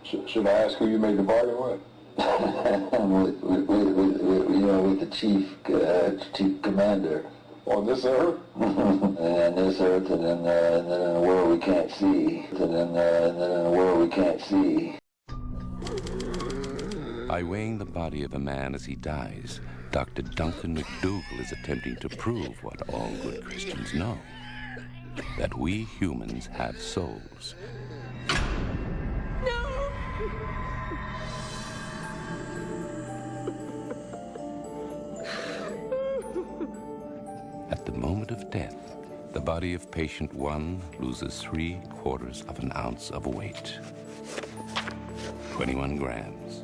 Should I ask who you made the bargain with? with the chief commander. On this earth? And this earth, and then in a world we can't see. And then in a world we can't see. By weighing the body of a man as he dies, Dr. Duncan McDougall is attempting to prove what all good Christians know, that we humans have souls. At the moment of death, the body of patient 1 loses 3/4 of an ounce of weight, 21 grams.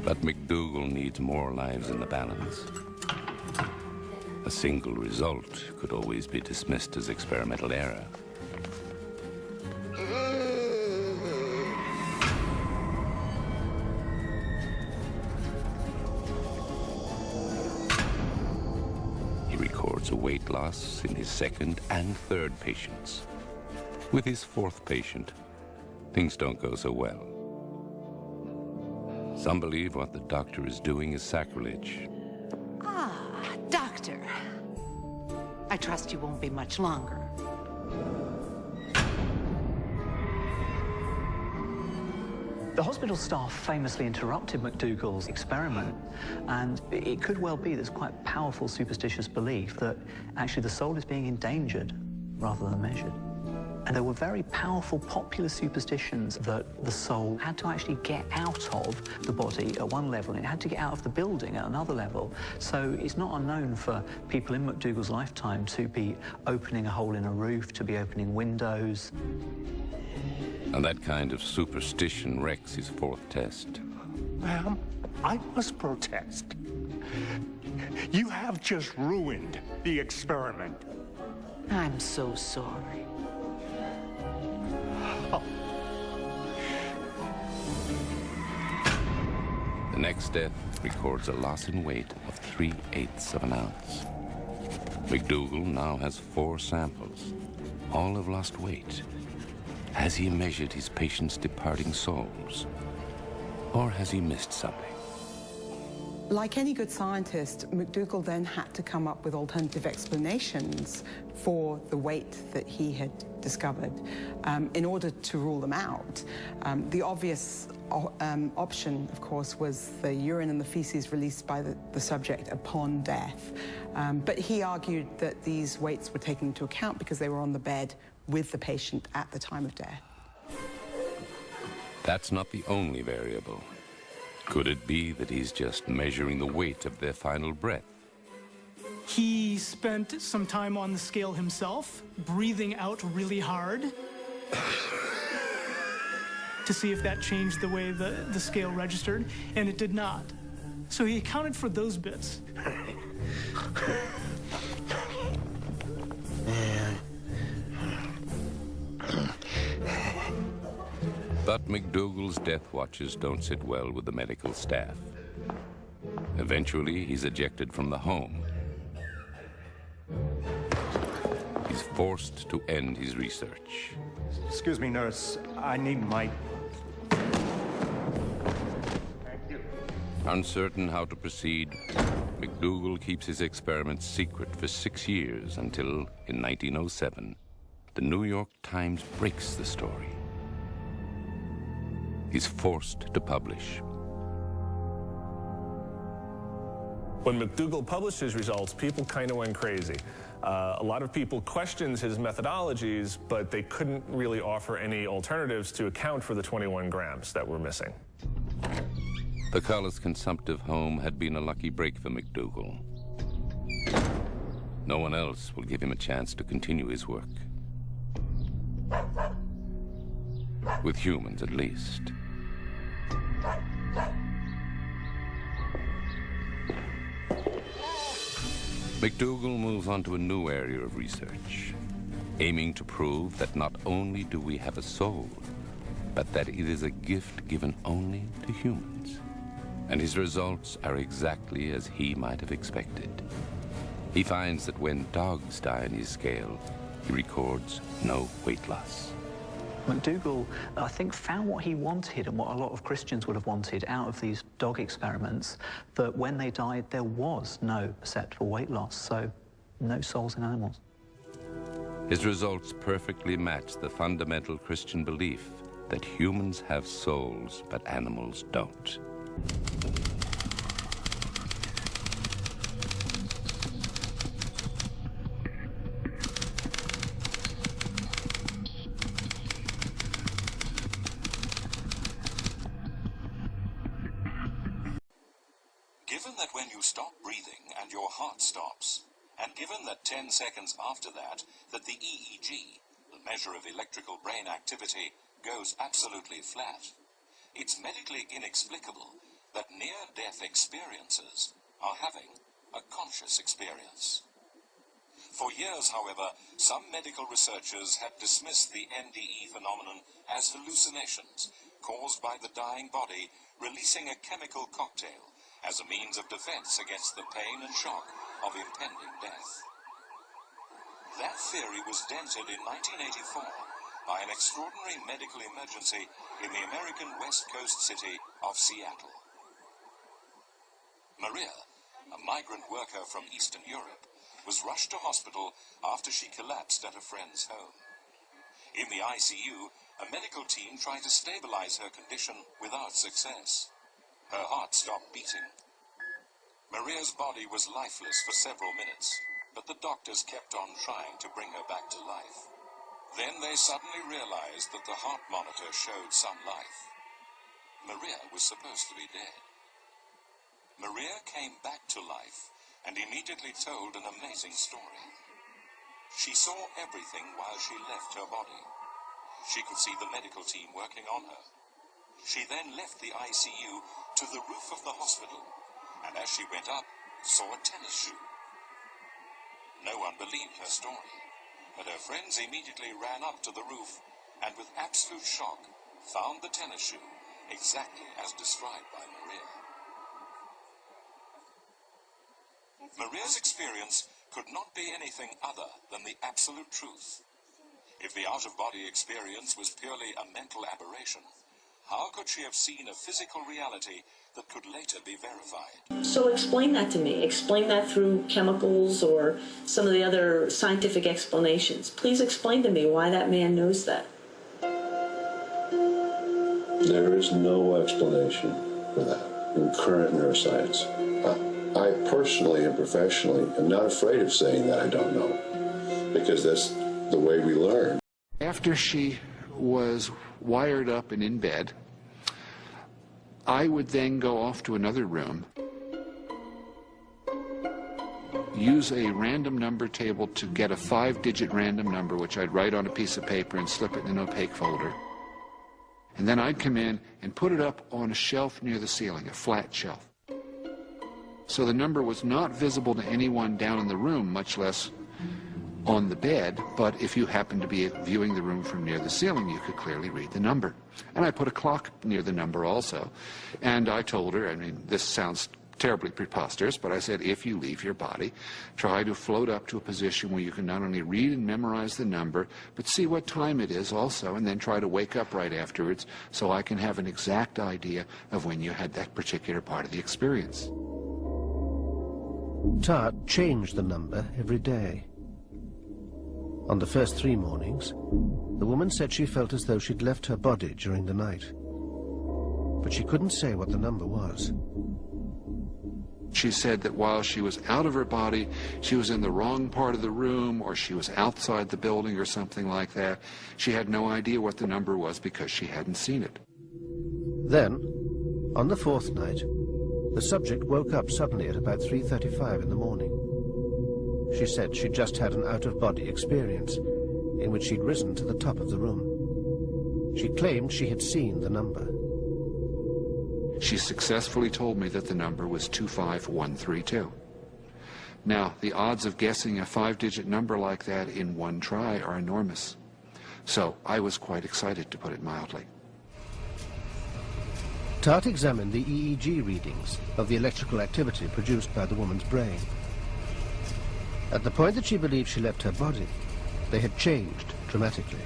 But McDougall needs more lives in the balance. A single result could always be dismissed as experimental error. He records a weight loss in his second and third patients. With his fourth patient, things don't go so well. Some believe what the doctor is doing is sacrilege. Ah, doctor. I trust you won't be much longer. The hospital staff famously interrupted McDougall's experiment, and it could well be there's quite powerful superstitious belief that actually the soul is being endangered rather than measured. And there were very powerful popular superstitions that the soul had to actually get out of the body at one level, and it had to get out of the building at another level. So it's not unknown for people in McDougall's lifetime to be opening a hole in a roof, to be opening windows. And that kind of superstition wrecks his fourth test. Ma'am, I must protest. You have just ruined the experiment. I'm so sorry. The next death records a loss in weight of 3/8 of an ounce. McDougall now has 4 samples. All have lost weight. Has he measured his patients' departing souls? Or has he missed something? Like any good scientist, McDougall then had to come up with alternative explanations for the weight that he had discovered in order to rule them out. The obvious option, of course, was the urine and the feces released by the subject upon death. But he argued that these weights were taken into account because they were on the bed with the patient at the time of death. That's not the only variable. Could it be that he's just measuring the weight of their final breath? He spent some time on the scale himself, breathing out really hard to see if that changed the way the scale registered, and it did not. So he accounted for those bits. But McDougall's death watches don't sit well with the medical staff. Eventually, he's ejected from the home. He's forced to end his research. Excuse me, nurse. I need my... Thank you. Uncertain how to proceed, McDougall keeps his experiments secret for 6 years until, in 1907, the New York Times breaks the story. He's forced to publish. When McDougall published his results, people kind of went crazy. A lot of people questioned his methodologies, but they couldn't really offer any alternatives to account for the 21 grams that were missing. The Cullis consumptive home had been a lucky break for McDougall. No one else will give him a chance to continue his work. With humans, at least. McDougall moves on to a new area of research, aiming to prove that not only do we have a soul, but that it is a gift given only to humans. And his results are exactly as he might have expected. He finds that when dogs die in his scale, he records no weight loss. McDougall, I think, found what he wanted and what a lot of Christians would have wanted out of these dog experiments, that when they died, there was no perceptible weight loss, so no souls in animals. His results perfectly match the fundamental Christian belief that humans have souls, but animals don't. Given that when you stop breathing and your heart stops, and given that 10 seconds after that, that the EEG, the measure of electrical brain activity, goes absolutely flat, it's medically inexplicable that near-death experiencers are having a conscious experience. For years, however, some medical researchers had dismissed the NDE phenomenon as hallucinations caused by the dying body releasing a chemical cocktail as a means of defense against the pain and shock of impending death. That theory was dented in 1984 by an extraordinary medical emergency in the American West Coast city of Seattle. Maria, a migrant worker from Eastern Europe, was rushed to hospital after she collapsed at a friend's home. In the ICU, a medical team tried to stabilize her condition without success. Her heart stopped beating. Maria's body was lifeless for several minutes, but the doctors kept on trying to bring her back to life. Then they suddenly realized that the heart monitor showed some life. Maria was supposed to be dead. Maria came back to life and immediately told an amazing story. She saw everything while she left her body. She could see the medical team working on her. She then left the ICU to the roof of the hospital, and as she went up, saw a tennis shoe. No one believed her story, but her friends immediately ran up to the roof and with absolute shock found the tennis shoe exactly as described by Maria. Maria's experience could not be anything other than the absolute truth. If the out-of-body experience was purely a mental aberration, how could she have seen a physical reality that could later be verified? So explain that to me. Explain that through chemicals or some of the other scientific explanations. Please explain to me why that man knows that. There is no explanation for that in current neuroscience. I personally and professionally am not afraid of saying that I don't know, because that's the way we learn. After she was wired up and in bed, I would then go off to another room, use a random number table to get a 5-digit random number, which I'd write on a piece of paper and slip it in an opaque folder. And then I'd come in and put it up on a shelf near the ceiling, a flat shelf. So the number was not visible to anyone down in the room, much less on the bed, but if you happened to be viewing the room from near the ceiling, you could clearly read the number. And I put a clock near the number also. And I told her, I mean, this sounds terribly preposterous, but I said, if you leave your body, try to float up to a position where you can not only read and memorize the number, but see what time it is also, and then try to wake up right afterwards so I can have an exact idea of when you had that particular part of the experience. Tart changed the number every day. On the first 3 mornings, the woman said she felt as though she'd left her body during the night. But she couldn't say what the number was. She said that while she was out of her body, she was in the wrong part of the room, or she was outside the building or something like that. She had no idea what the number was because she hadn't seen it. Then, on the 4th night, the subject woke up suddenly at about 3:35 in the morning. She said she'd just had an out-of-body experience in which she'd risen to the top of the room. She claimed she had seen the number. She successfully told me that the number was 25132. Now, the odds of guessing a 5-digit number like that in one try are enormous. So I was quite excited, to put it mildly. Tart examined the EEG readings of the electrical activity produced by the woman's brain. At the point that she believed she left her body, They had changed dramatically.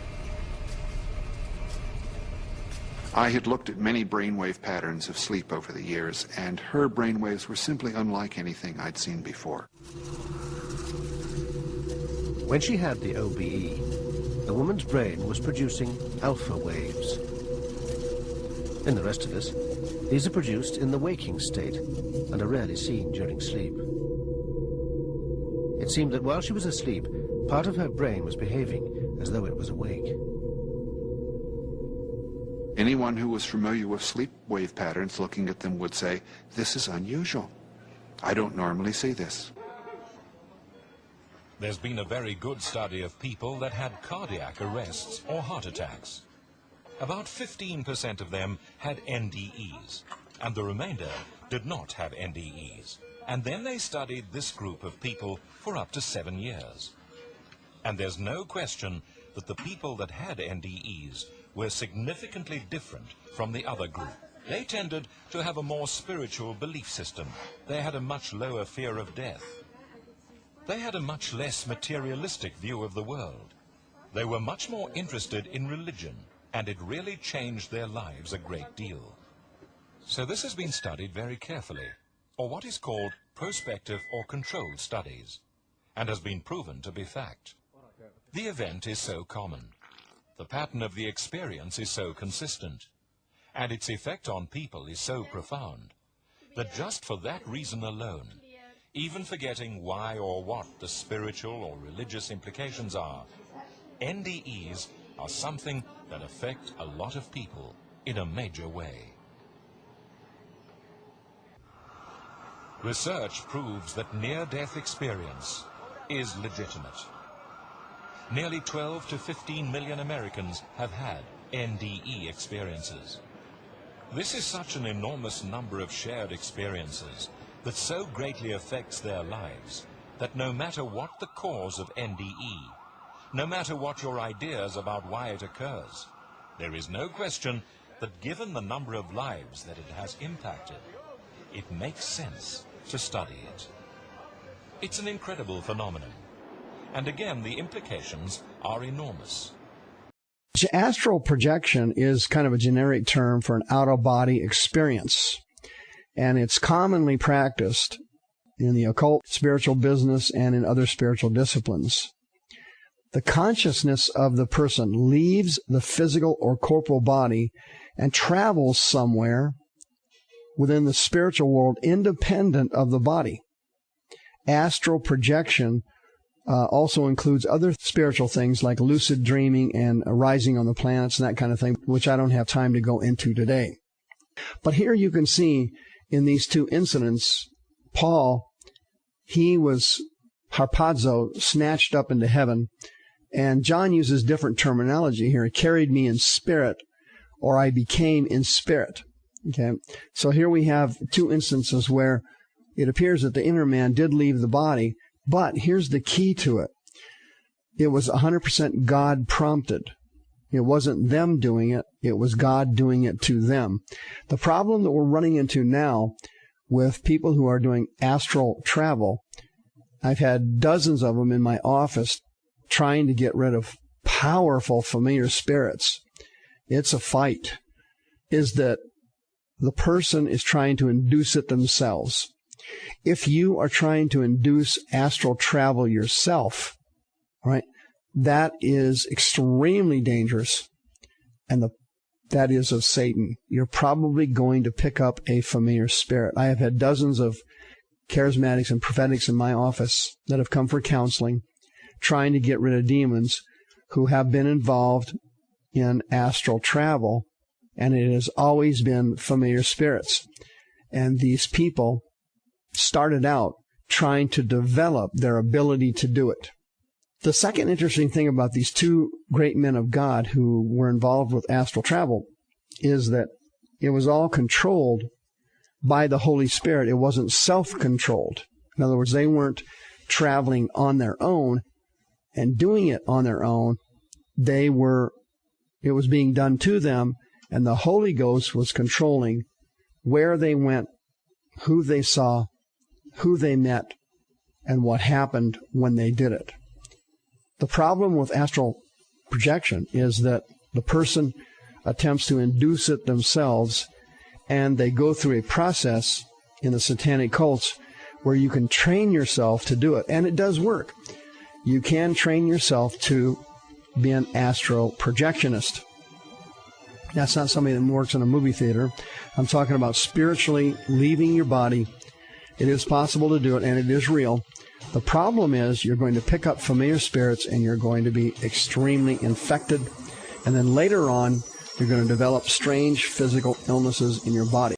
I had looked at many brainwave patterns of sleep over the years, and her brainwaves were simply unlike anything I'd seen before. When she had the OBE, the woman's brain was producing alpha waves. In the rest of us, these are produced in the waking state and are rarely seen during sleep. It seemed that while she was asleep, part of her brain was behaving as though it was awake. Anyone who was familiar with sleep wave patterns looking at them would say, "This is unusual. I don't normally see this." There's been a very good study of people that had cardiac arrests or heart attacks. About 15% of them had NDEs, and the remainder did not have NDEs. And then they studied this group of people for up to 7 years. And there's no question that the people that had NDEs were significantly different from the other group. They tended to have a more spiritual belief system. They had a much lower fear of death. They had a much less materialistic view of the world. They were much more interested in religion, and it really changed their lives a great deal. So this has been studied very carefully, or what is called prospective or controlled studies, and has been proven to be fact. The event is so common. The pattern of the experience is so consistent, and its effect on people is so profound, that just for that reason alone, even forgetting why or what the spiritual or religious implications are, NDEs are something that affect a lot of people in a major way. Research proves that near-death experience is legitimate. Nearly 12 to 15 million Americans have had NDE experiences. This is such an enormous number of shared experiences that so greatly affects their lives that no matter what the cause of NDE, no matter what your ideas about why it occurs, there is no question that given the number of lives that it has impacted, it makes sense to study it. It's an incredible phenomenon, and again the implications are enormous. Astral projection is kind of a generic term for an out-of-body experience, and it's commonly practiced in the occult, spiritual business, and in other spiritual disciplines. The consciousness of the person leaves the physical or corporal body and travels somewhere within the spiritual world independent of the body. Astral projection also includes other spiritual things like lucid dreaming and rising on the planets and that kind of thing, which I don't have time to go into today. But here you can see in these two incidents, Paul, he was harpazo, snatched up into heaven, and John uses different terminology here. He carried me in spirit, or I became in spirit. Okay, so here we have two instances where it appears that the inner man did leave the body, but here's the key to it. It was 100% God prompted. It wasn't them doing it. It was God doing it to them. The problem that we're running into now with people who are doing astral travel, I've had dozens of them in my office trying to get rid of powerful familiar spirits. It's a fight. Is that the person is trying to induce it themselves. If you are trying to induce astral travel yourself, right, that is extremely dangerous, and that is of Satan. You're probably going to pick up a familiar spirit. I have had dozens of charismatics and prophetics in my office that have come for counseling, trying to get rid of demons who have been involved in astral travel, and it has always been familiar spirits. And these people started out trying to develop their ability to do it. The second interesting thing about these two great men of God who were involved with astral travel is that it was all controlled by the Holy Spirit. It wasn't self-controlled. In other words, they weren't traveling on their own and doing it on their own. It was being done to them, and the Holy Ghost was controlling where they went, who they saw, who they met, and what happened when they did it. The problem with astral projection is that the person attempts to induce it themselves, and they go through a process in the satanic cults where you can train yourself to do it, and it does work. You can train yourself to be an astral projectionist. That's not somebody that works in a movie theater. I'm talking about spiritually leaving your body. It is possible to do it, and it is real. The problem is you're going to pick up familiar spirits, and you're going to be extremely infected. And then later on, you're going to develop strange physical illnesses in your body.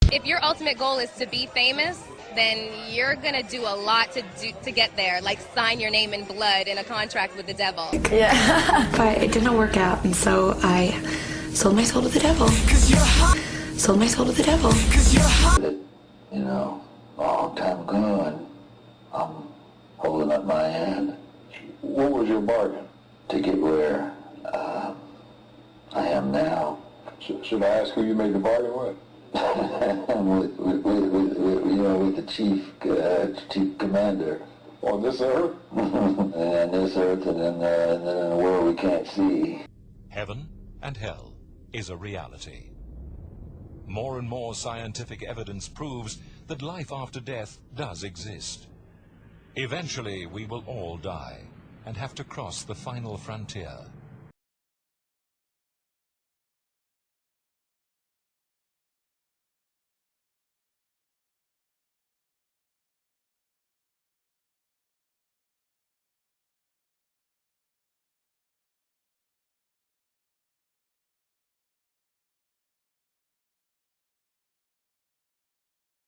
If your ultimate goal is to be famous, then you're gonna do a lot to get there, like sign your name in blood in a contract with the devil. Yeah. But it didn't work out, and so I sold my soul to the devil. Sold my soul to the devil. You know, a long time ago, and I'm holding up my hand. What was your bargain to get where I am now? Should I ask who you made the bargain with? with the chief commander. On this earth? And this earth, and then in a world we can't see. Heaven and hell is a reality. More and more scientific evidence proves that life after death does exist. Eventually, we will all die and have to cross the final frontier.